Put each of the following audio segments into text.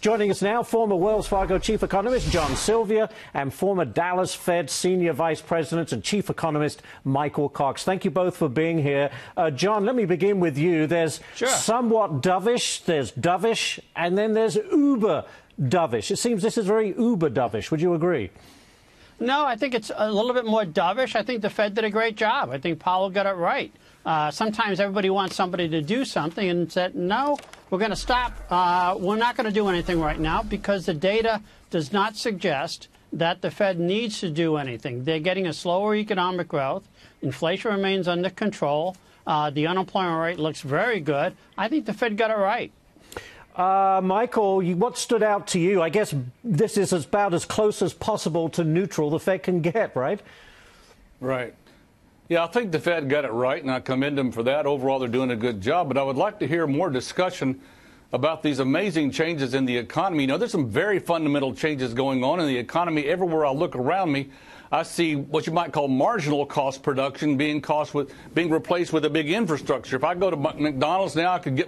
Joining us now, former Wells Fargo chief economist John Sylvia and former Dallas Fed senior vice president and chief economist Michael Cox. Thank you both for being here. John, let me begin with you. There's somewhat dovish, there's dovish, and then there's uber dovish. It seems this is very uber dovish. Would you agree? No, I think it's a little bit more dovish. I think the Fed did a great job. I think Powell got it right. Sometimes everybody wants somebody to do something and said, no, we're going to stop. We're not going to do anything right now because the data does not suggest that the Fed needs to do anything. They're getting a slower economic growth. Inflation remains under control. The unemployment rate looks very good. I think the Fed got it right. Michael, what stood out to you? I guess this is about as close as possible to neutral the Fed can get, right? Right. Yeah, I think the Fed got it right, and I commend them for that. Overall, they're doing a good job. But I would like to hear more discussion about these amazing changes in the economy. You know, there's some very fundamental changes going on in the economy. Everywhere I look around me, I see what you might call marginal cost production being replaced with a big infrastructure. If I go to McDonald's now, I could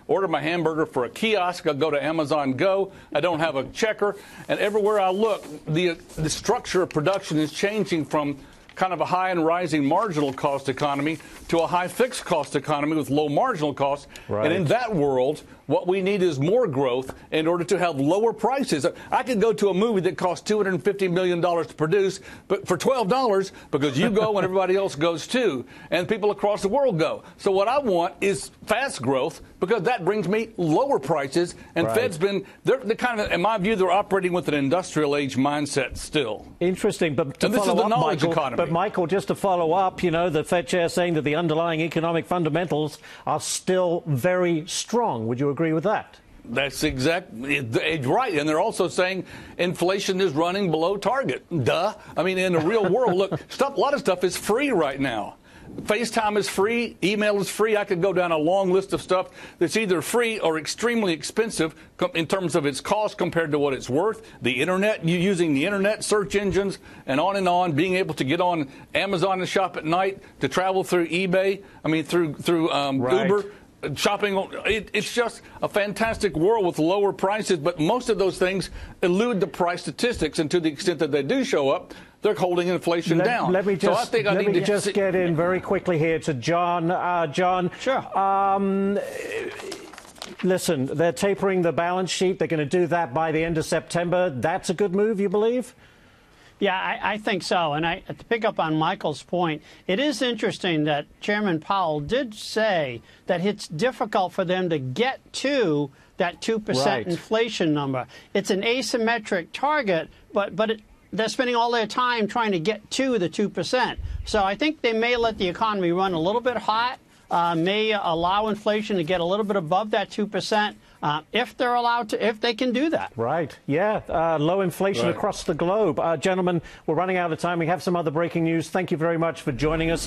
order my hamburger for a kiosk. I'll go to Amazon Go. I don't have a checker. And everywhere I look, the structure of production is changing from kind of a high and rising marginal cost economy to a high fixed cost economy with low marginal costs. Right. And in that world, what we need is more growth in order to have lower prices. I could go to a movie that costs $250 million to produce, but for $12 because you go and everybody else goes too, and people across the world go. So what I want is fast growth because that brings me lower prices. And right. Fed's they're kind of, in my view, they're operating with an industrial age mindset still. Interesting, but to this is the knowledge economy. But Michael, just to follow up, you know, the Fed chair saying that the underlying economic fundamentals are still very strong. Would you agree with that? That's exactly right. And they're also saying inflation is running below target. Duh. I mean, in the real world, look, a lot of stuff is free right now. FaceTime is free. Email is free. I could go down a long list of stuff that's either free or extremely expensive in terms of its cost compared to what it's worth. The Internet, using the Internet search engines and on, being able to get on Amazon and shop at night, to travel through eBay, through right. Uber. Shopping, it's just a fantastic world with lower prices, but most of those things elude the price statistics, and to the extent that they do show up, they're holding inflation down. Let me just get in very quickly here to John. John, sure. Listen, they're tapering the balance sheet. They're going to do that by the end of September. That's a good move, you believe? Yeah, I think so. And to pick up on Michael's point, it is interesting that Chairman Powell did say that it's difficult for them to get to that 2% right. inflation number. It's an asymmetric target, but they're spending all their time trying to get to the 2%. So I think they may let the economy run a little bit hot, may allow inflation to get a little bit above that 2%. If they're allowed to, if they can do that. Right. Yeah. Low inflation across the globe. Gentlemen, we're running out of time. We have some other breaking news. Thank you very much for joining us.